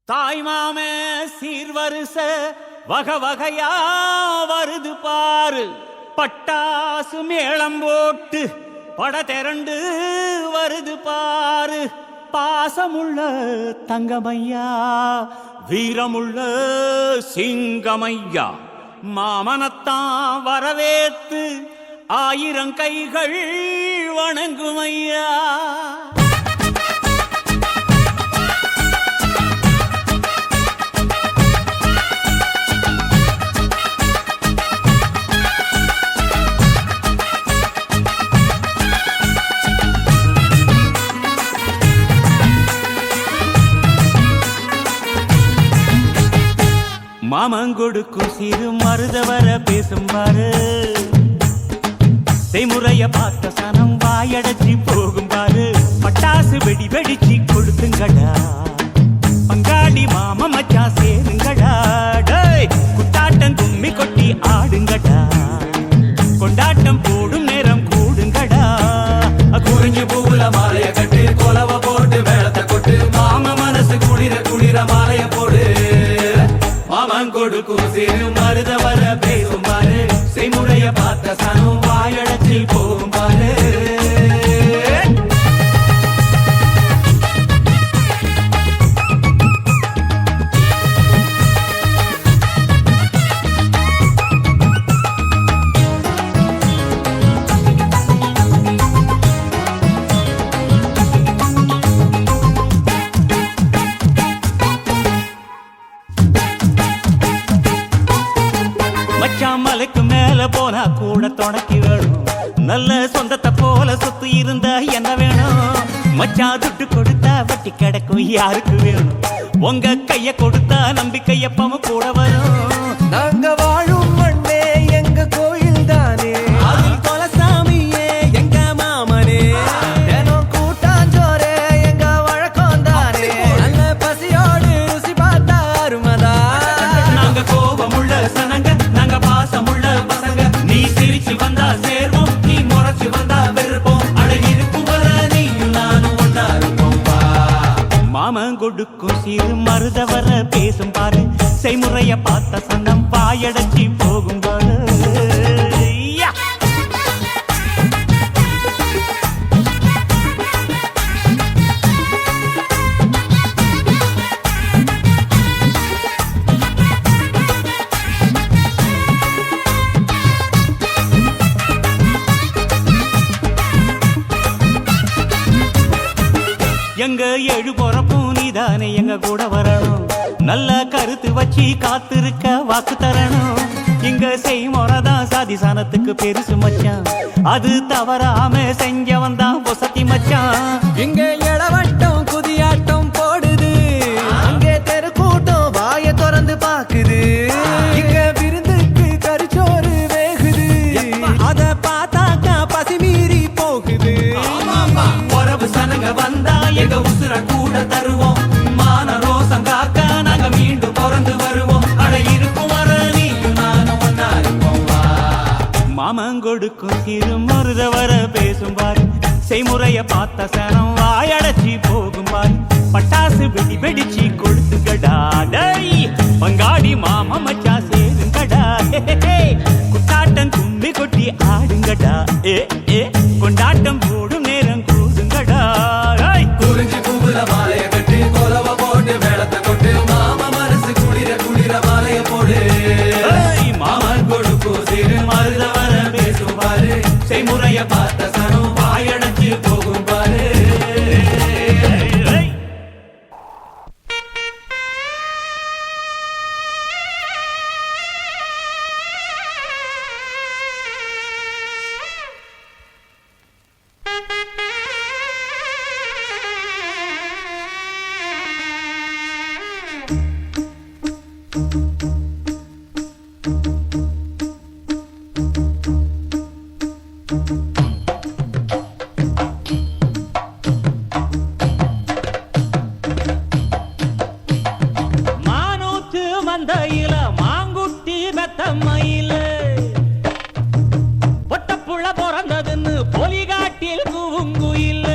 தாய்மாமே சீர்வரிச வகை வகையா வருது பாரு. பட்டாசு மேளம் போட்டு பட திரண்டு வருது பாரு. பாசமுள்ள தங்கமையா, வீரமுள்ள சிங்கமையா, மாமனத்தான் வரவேத்து ஆயிரம் கைகள் வணங்குமையா. மாமங்கொடுக்கும் சிறு மருதவர பேசும் பாரு. செய்முறைய பார்த்த சனம் வாயடைச்சி போகும் பாரு. பட்டாசு வெடி வெடிச்சு கொடுத்துங்கடா, பங்காளி மாம மச்சா சேருங்கடா. குத்தாட்டம் கும்மி கொட்டி ஆடுங்கடா, கொண்டாட்டம் போடும் நேரம் கூடுங்கடா. குறிஞ்சு பூவுல மாலைய கட்டு, கொலவ போட்டு மேளத்தை கொட்டு, மாம மனசு குளிர குளிர மாலைய போடு. மாமன் கொடுக்கும் சிறு மருத வர பேசும் பாரு. செய்முறைய பார்த்த சனம் வாயடைச்சி போகும் பாரு. மலைக்கு மேல போனா கூட துணைக்கு வேணும். நல்ல சொந்தத்தை போல சொத்து இருந்தா என்ன வேணும்? மச்சான் துட்டு கொடுத்தா வட்டி கிடக்கும் யாருக்கு வேணும்? உங்க கைய கொடுத்தா நம்பிக்கையப்பம கூட வரும். நாங்க வாழும் மண்ணே எங்க கோயில் தானே, அதில் கொலசாமியே எங்க மாமனே. தினம் கூட்டாஞ்சோரே எங்க வழக்கம் தானே. நல்ல பசியோடு ருசி பார்த்தா அருமதா. நாங்க கோபமுள்ள சனங்க, நாங்க பாசமுள்ள பசங்க. நீ சிரிச்சு வந்தா சேர்வோம், நீ முறைச்சு வந்தா வெறுப்போம். அழகிருக்கும் வர நீயும் நானும் ஒன்னா இருப்போம். மாமன் கொடுக்கும் சிறு மருத வர பேசும் பாரு. செய்முறைய பார்த்த சன்னம் வாயடைச்சி போகும் பாரு. எங்க ஏழு பொறப்பும் நீதானே எங்க கூட வரணும். நல்ல கருத்து வச்சு காத்திருக்க வாக்கு தரணும். இங்க செய்முறைதான் சாதி சானத்துக்கு பெருசு மச்சான். அது தவறாம செஞ்சவன் தான் பொசத்தி மச்சான். இங்க எடவட்டம் குதியாட்டம் போடுது, அங்கே தெரு கூட்டம் வாய திறந்து பாக்குது. இங்க விருந்துக்கு கரிச்சோறு வேகுது, அத பார்த்தாக்கா பசி மீறி போகுது. உறவு சனங்க வந்தா எங்க உசுர கூட தருவோம். மான ரோசம் காக்க நாங்க மீண்டும் பிறந்து வருவோம். அட இருக்கும் வர நீயும் நானும் ஒன்னா இருப்போம். மாமன் கொடுக்கும் சிறு மருத வர பேசும் பாரு. செய்முறைய பார்த்த சனம் வாயடைச்சி போகும் பாரு. பட்டாசு வெடி வெடிச்சு கொடுத்துங்கடா, பங்காளி மாம மச்சா சேருங்கடா. குத்தாட்டம் கும்பி கொட்டி ஆடுங்கடா, கொண்டாட்டம் போடும் நேரம் கூடுங்கடா. குறிஞ்சி பூவுல மாலைய கட்டு, கொலவ போட்டு மேளத்தை கொட்டு, மாம மனசு குளிர குளிர மாலைய போடு. மாமன் கொடுக்கும் சிறு மருத வர பேசும் பாரு. செய்முறைய பார்த்த சனம் வாயடைச்சு போகும் பாரு. மானூத்து மந்தையில மாங்குட்டி மெத்தம்மையில பொட்டப்புள்ள பிறந்ததுன்னு பொலிகாட்டில் கூவுங்குயில.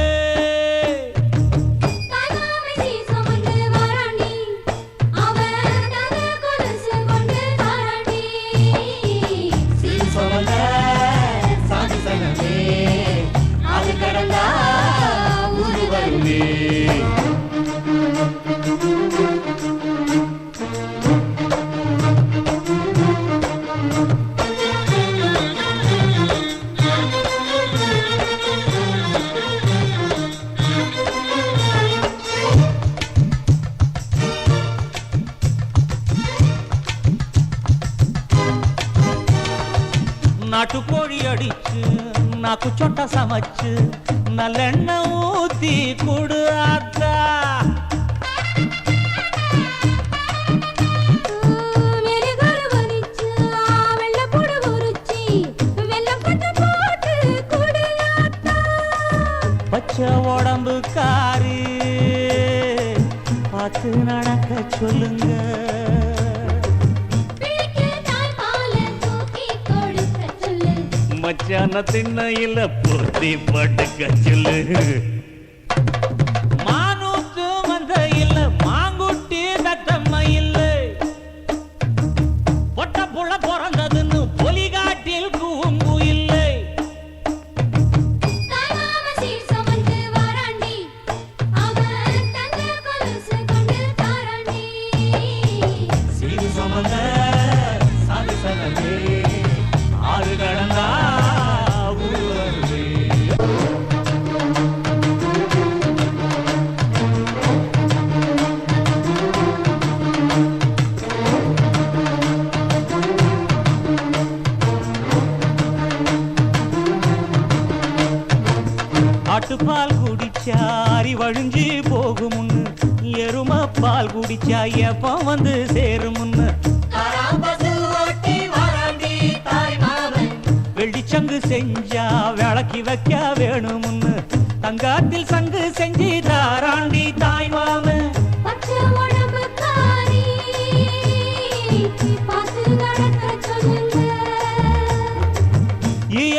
நாட்டுக்கோழி அடிச்சு நாக்கு சொட்ட சமைச்சு நல்லெண்ணெய் ஊத்தி கொடு ஆத்தா. பச்சை உடம்பு காரி பார்த்து நடக்க சொல்லுங்க. மச்சான திண்ணையில பொருத்தி படுக்க சொல்லு. மானூத்து மந்த இல்ல மாங்குட்டி தத்தம்ம இல்ல பொட்ட புள்ள பிறந்ததுன்னு பொலிகாட்டில் கூம்பு இல்லை. சீரு சுமந்த சாமி சனமே ஆறு கடந்தா ஆட்டுப்பால் குடிச்சா அரி வழிஞ்சி போகுமுன்னு எரும பால் குடிச்சா எப்ப வந்து சேருமுன்னு வெள்ளிச்சங்கு செஞ்சா விளக்கி வைக்க வேணுமுன்னு தங்காத்தில் சங்கு செஞ்சு தாராண்டி தாய் மாமன்.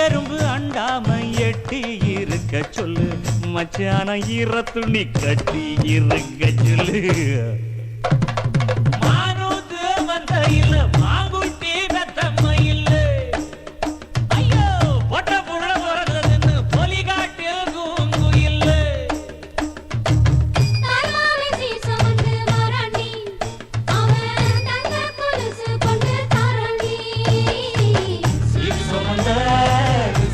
எறும்பு அண்டாம எட்டி இருக்க சொல்லு. மச்சான ஈர துணி கட்டி இருக்க சொல்லு. மானூத்து மந்த இல்ல மாங்குட்டி தத்தம்ம இல்ல ஐயோ பொட்ட புள்ள பிறந்ததுன்னு பொலிகாட்டில் கூங்கு இல்ல. சீர் சுமந்த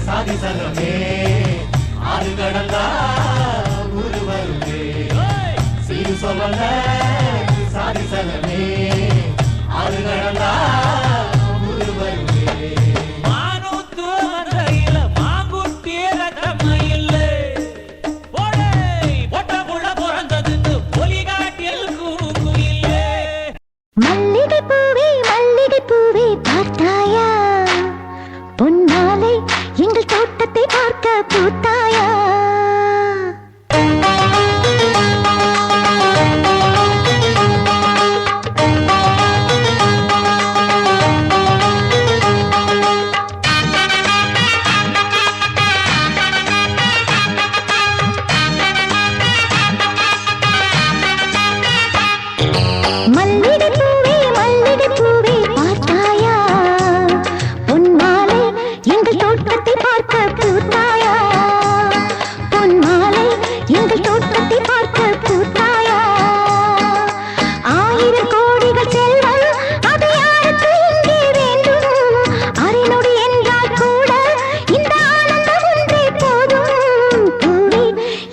சாதி சனமே ஆறு கடந்தா ஊரு வருவே. சீர் சுமந்த சாதி சனமே ஆறு கடந்தா ஊரு வருவே. மானூத்து மந்த இல்ல மாங்குட்டி ரத்தம்ம இல்ல பொட்ட புள்ள பிறந்ததுன்னு பொலிகாட்டில் கூங்கு இல்ல. மல்லிகை பூவே மல்லிகை பூவே பார்த்தாயா பொன்னாலை எங்கள் தோட்டத்தை பார்க்க பூத்தாயா. மல்லிகை பூவே மல்லிகை பூவே பார்த்தாயா பொன்மாலை எங்கள் தோட்டத்தை பார்க்க பூத்தாயா. பொன்மாலை எங்கள் தோட்டத்தை பார்க்க பூத்தாயா. 1000 கோடிகள் செல்வம் அது யாருக்கு இங்கே வேண்டும். அரைநொடி என்றால் கூட இந்த ஆனந்தம் ஒன்றே போதும். பூவே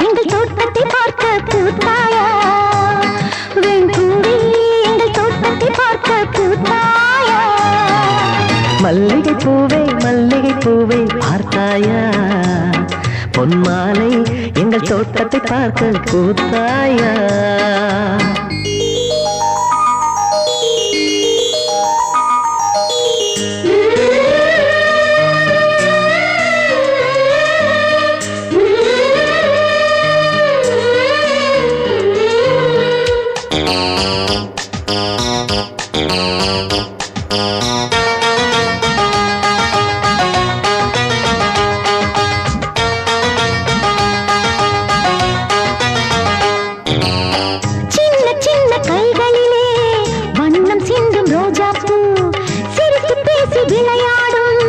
எங்கள் தோட்டத்தை பார்க்க பூத்தாயா. வெண்பூவே எங்கள் தோட்டத்தை பார்க்க பூத்தாயா. மல்லிகை பூவே மல்லிகை பூவே பார்த்தாயா பொன்மாலை எங்கள் தோட்டத்தை பார்க்க பூத்தாயா. சின்ன சின்ன கைகளிலே வண்ணம் சிந்தும் ரோஜாப்பூ சிரித்து பேசி விளையாடும்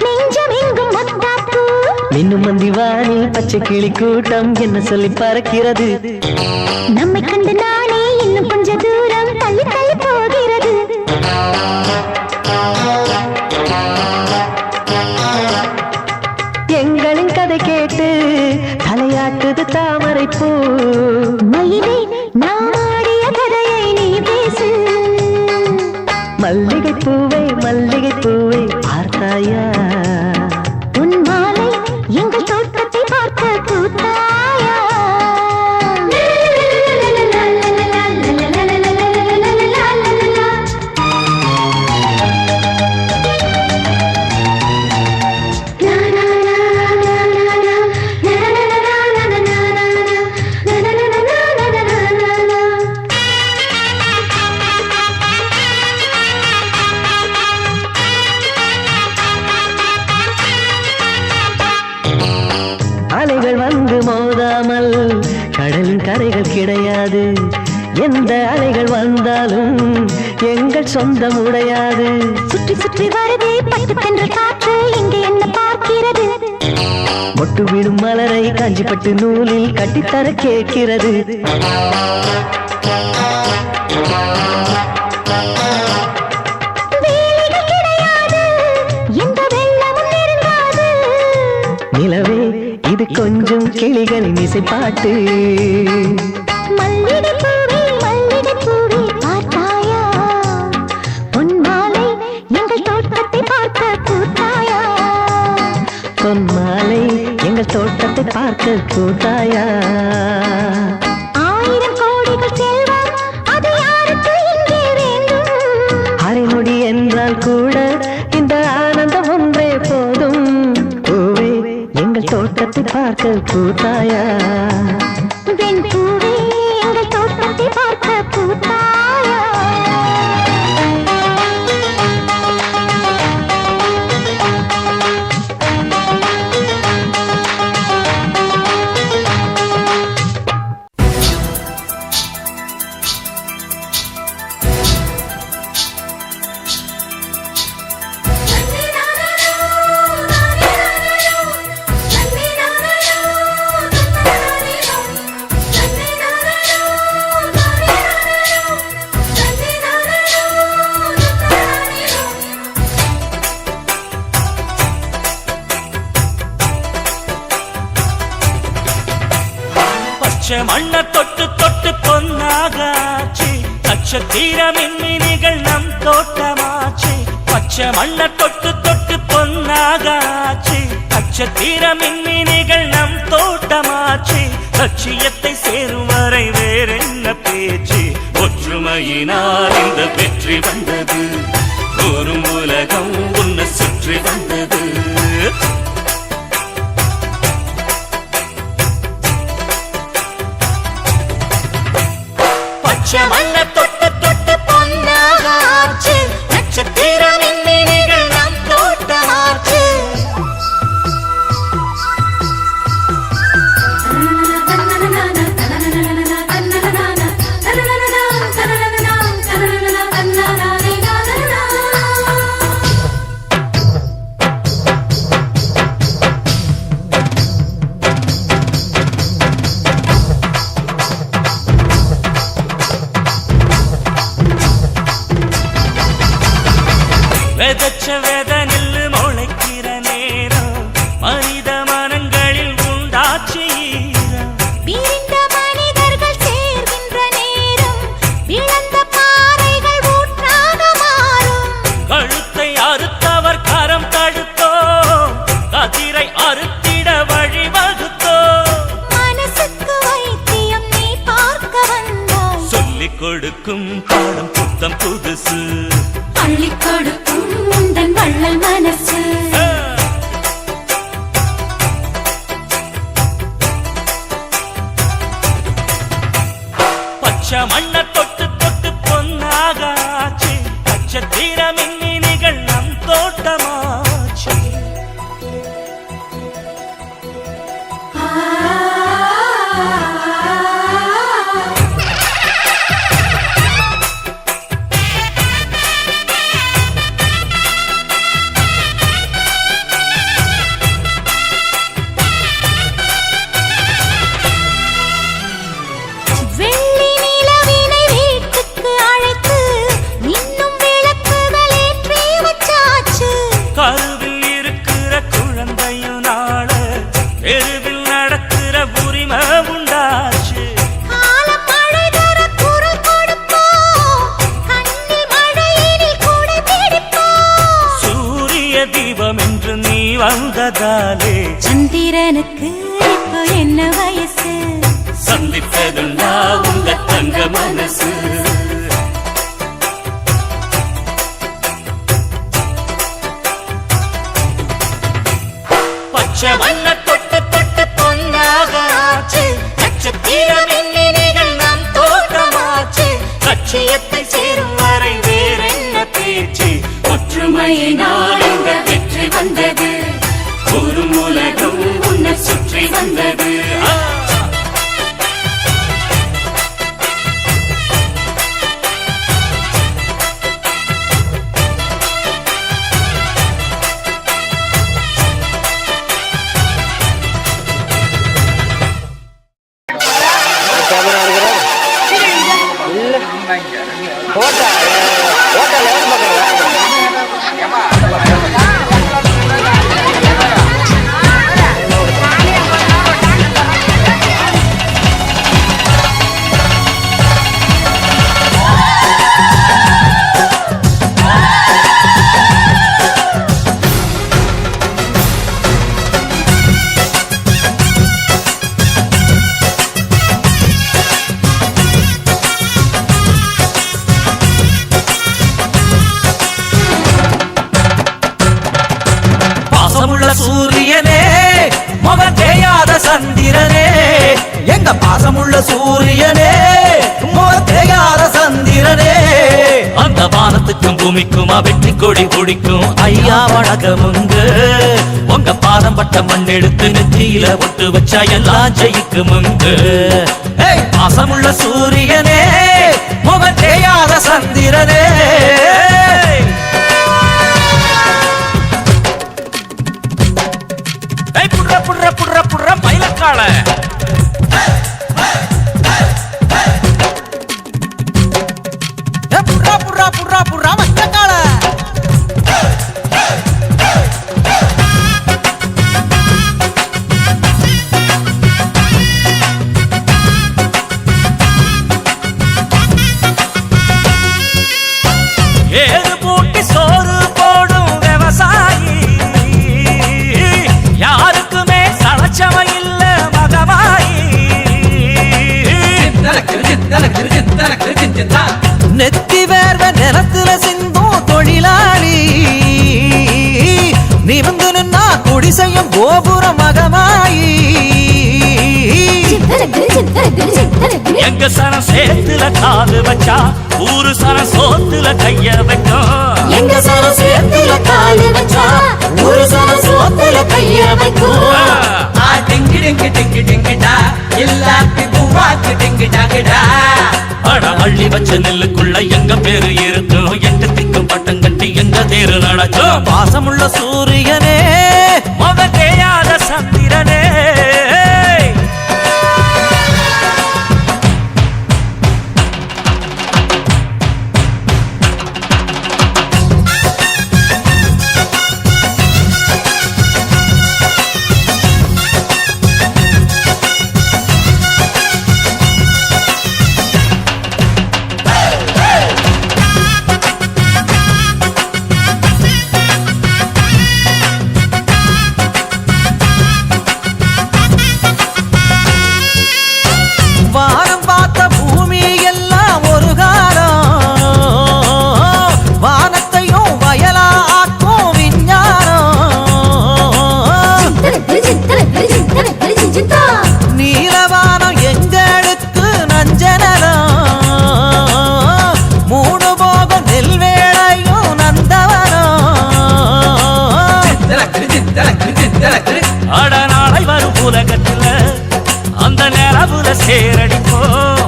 நெஞ்சம் எங்கும் மத்தாப்பூ. மின்னும் மந்திவானில் பச்சை கிளி கூட்டம் என்ன சொல்லி பறக்கிறது. நம்மை கண்டு நானே மல்லிகை பூவே பார்த்தாயா உன் மாலை எங்கள் தோட்டத்தை பார்க்க கூத்தாயா அலைகள் வந்து மோதாமல் கடலின் கரைகள் கிடையாது எந்த அலைகள் வந்தாலும் எங்கள் சொந்தம் உடையாது சுற்றி சுற்றி வருதே பட்டு தென்ற காற்று இங்கே என்ன பார்க்கிறது மொட்டு விடும் மலரை காஞ்சிப்பட்டு நூலில் கட்டித்தர கேட்கிறது வேலைகள் கிடையாது எந்த வெள்ளமும் நெருங்காது நிலவே இது கொஞ்சம் கிளிகளின் இசைப்பாட்டு மல்லிகை பூவே பார்த்தாயா உன் மாலை எங்கள் தோட்டத்தை பார்க்க கூத்தாயா பொன்மாலை எங்கள் தோட்டத்தை பார்க்க கூட்டாயா ஆயிரம் கோடிகள் செல்வம் அது யாருக்கு இங்கே வேண்டும் அரைமுடி என்றால் கூட இந்த ஆனந்தம் ஒன்றே போதும் பூவே எங்கள் தோட்டத்தை பார்க்க கூட்டாயா வெண் பூவே எங்கள் தோட்டத்தை பார்க்க கூத்தாயா பச்சை மண்ண தொட்டு தொட்டு பொன்னாகாச்சு நட்சத்திர மின்மினிகள் நம் தோட்டமாச்சு பச்சை மண்ண தொட்டு தொட்டு பொன்னாகாச்சு நட்சத்திர மின்மினிகள் நம் தோட்டமாச்சு லட்சியத்தை சேரும் வரை வேறென்ன பேச்சு ஒற்றுமையினால் இந்த வெற்றி வந்தது ஒரு உலகம் உன்னை சுற்றி வந்தது பச்சை மண்ண தொட்டு தொட்டு பொன்னாகாச்சு நட்சத்திர மின்மினிகள் நம் தோட்டமாச்சு விதைச்ச வித நெல்லு முளைக்கிற நேரம் மனித மனங்களில் உண்டாச்சு ஈரம் பிரிந்த மனிதர்கள் சேர்கின்ற நேரம் இழந்த பாறைகள் ஊற்றாக மாறும் கழுத்தை அறுத்தவர் கரம் தடுத்தோ கதிரை அறுத்திட வழிவகுத்தோ மனசுக்கு வைத்தியம் நீ பார்க்க வந்தாய் சொல்லிக் கொடுக்கும் பாடம் புத்தம் புதுசு அள்ளிக் கொடுக்கும் உந்தன் வள்ளல் மனசு பச்சை மண்ண தொட்டு தொட்டு பொன்னாகாச்சு நட்சத்திர மின்மினிகள் நம் தோட்டமாச்சு வெள்ளி நிலவினை பார்த்தாலே சந்திரனுக்கு இப்போ என்ன வயசு? சந்திப்பதுண்டா உங்க தங்க மனசு? பச்சை மண்ண தொட்டு தொட்டு பொன்னாக ஆச்சு, நட்சத்திர மின்னினிகள் நம் தோட்டமாச்சு. லட்சியத்தை சேரும் வரை வேறென்ன பேச்சு? ஒற்றுமையை நாடுங்க வெற்றி வந்தது, ஒரு உலகம் உன்னை சுற்றி வந்தது. சூரியனே முகம் தேயாத சந்திரனே, எங்க பாசமுள்ள சூரியனே முகம் தேயாத சந்திரனே. அந்த வானத்துக்கும் பூமிக்குமா வெற்றி கொடி குடிக்கும் ஐயா வணக்கமுங்க. உங்க பாதம் பட்ட மண் எடுத்து நெற்றியில ஒட்டு வச்சா எல்லாம் ஜெயிக்குமுங்க. பாசமுள்ள சூரியனே முகம் தேயாத சந்திரனே. புடுற புடுற புடுற மயிலக்கால புடுறா புடுறா புடுறா புடுறா மயிலக்கால. ஏது பூட்டி சோறு போடும் விவசாயி, யாருக்குமே சளச்சவன் இல்ல மகவாயி. நெத்தி வேர்வ நிலத்துல சிந்தும் தொழிலாளி, நிமிந்து நின்னா குடிசையும் கோபுர மகமாயி. எங்க சனம் சேத்துல காது வச்சா ஊரு சனம் சோத்துல கைய வைக்கும். எங்க சன சேத்துல காலு வச்சா ஒரு சன சோத்துல கைய வைக்கும். டிங்கு டிங்கு டிங்கு டிங்குடா எல்லாத்தி பூவாக்கு டிங்கு டாங்குடா. அட அள்ளி வச்ச நெல்லுக்குள்ள எங்க பேரு இருக்கும், எங்க திக்கும் பட்டம் கட்டி எங்க தேரு நடக்கும். பாசமுள்ள சூரியனே முகம் தேயாத சந்திரனே. நீலவானம் எங்களுக்கு நஞ்சனரம், மூணு போகம் நெல்வேளையும் நந்தவனம். அட நாளை வரும் உலகத்துல அந்த நிலவுல சேரடிப்போம்.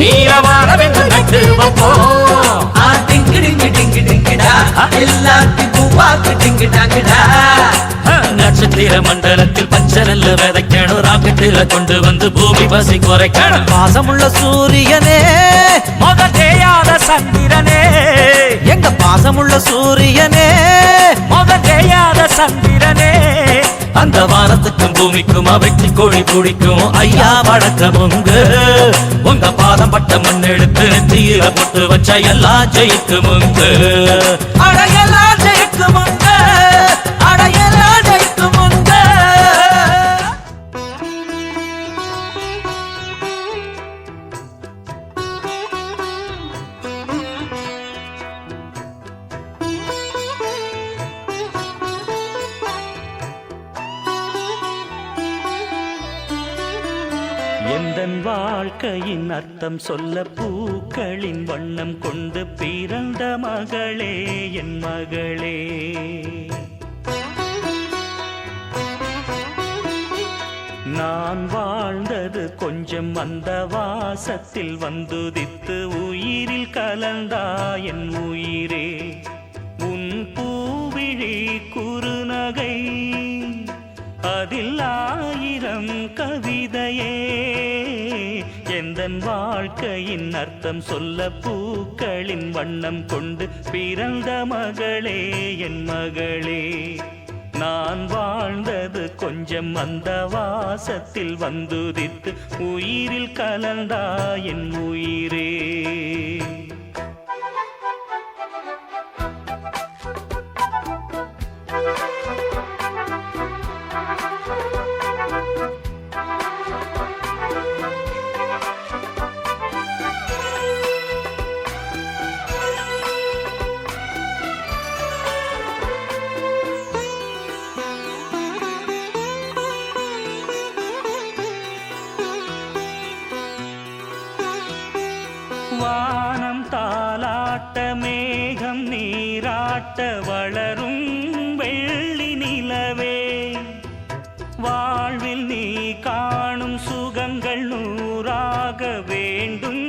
நீலவானம் நட்டு வைப்போம். டிங்கு டிங்கு டிங்கு டிங்குடா எல்லாத்தி பூவாக்கு டிங்கு டாங்குடா. நட்சத்திர மண்டலத்தில் பச்சை நெல்லு விதைக்கணும், ராக்கெட்டில கொண்டு வந்து பூமி பசி குறைக்கணும். பாசமுள்ள சூரியனே முகம் தேயாத சந்திரனே, எங்க பாசமுள்ள சூரியனே முகம் தேயாத சந்திரனே. அந்த வானத்துக்கும் பூமிக்கும் வெற்றி கோழி பிடிக்கும் ஐயா வணக்கமுங்க. உங்க பாதம் பட்ட மண் எடுத்து நெத்தியில போட்டு வச்சா எல்லாம் ஜெயிக்குமுங்க. அட எல்லாம் ஜெயிக்குமுங்க. வாழ்க்கையின் அர்த்தம் சொல்ல பூக்களின் வண்ணம் கொண்டு பிறந்த மகளே என் மகளே. நான் வாழ்ந்தது கொஞ்சம் அந்த வாசத்தில் வந்துதித்து உயிரில் கலந்தா என் உயிரே. உன் பூவிழி குறுநகை அதில் 1000 கவிதையே. எந்தன் வாழ்க்கையின் அர்த்தம் சொல்ல பூக்களின் வண்ணம் கொண்டு பிறந்த மகளே என் மகளே. நான் வாழ்ந்தது கொஞ்சம் அந்த வாசத்தில் வந்துதித்து உயிரில் கலந்தா என் உயிரே. வானம் தாலாட்ட மேகம் நீராட்ட வளரும் வெள்ளி நிலவே. வாழ்வில் நீ காணும் சுகங்கள் 100ஆக வேண்டும்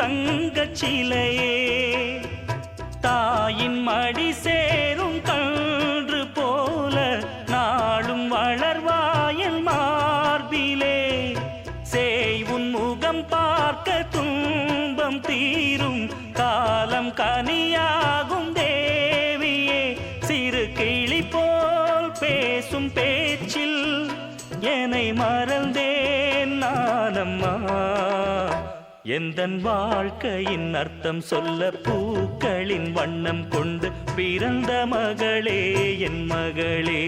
தங்கச் சிலையே. தாயின் மடி சேரும் கன்று போல நாளும் வளர்வாயல் மார்பிலே. சேய் உன் முகம் பார்க்க துன்பம் தீரும் காலம் கனியாகும் தேவியே. சிறு கிளி போல் பேசும் பேச்சில் என்னை மறந்தேன் நானம்மா. எந்தன் வாழ்க்கையின் அர்த்தம் சொல்ல பூக்களின் வண்ணம் கொண்டு பிறந்த மகளே என் மகளே.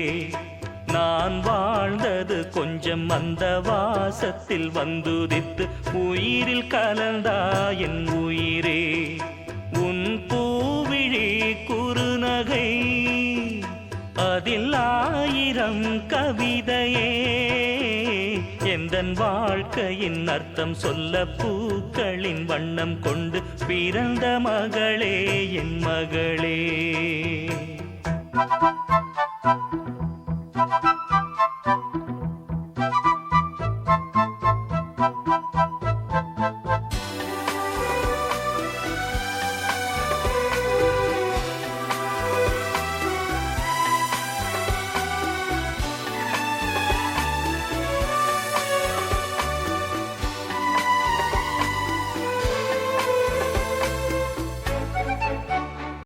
நான் வாழ்ந்தது கொஞ்சம் அந்த வாசத்தில் வந்துதித்து உயிரில் கலந்தா என் உயிரே. உன் பூவிழி குறுநகை அதில் 1000 கவிதையே. எந்தன் வாழ்க்கையின் அர்த்தம் சொல்ல பூக்களின் வண்ணம் கொண்டு பிறந்த மகளே என் மகளே. Thank you.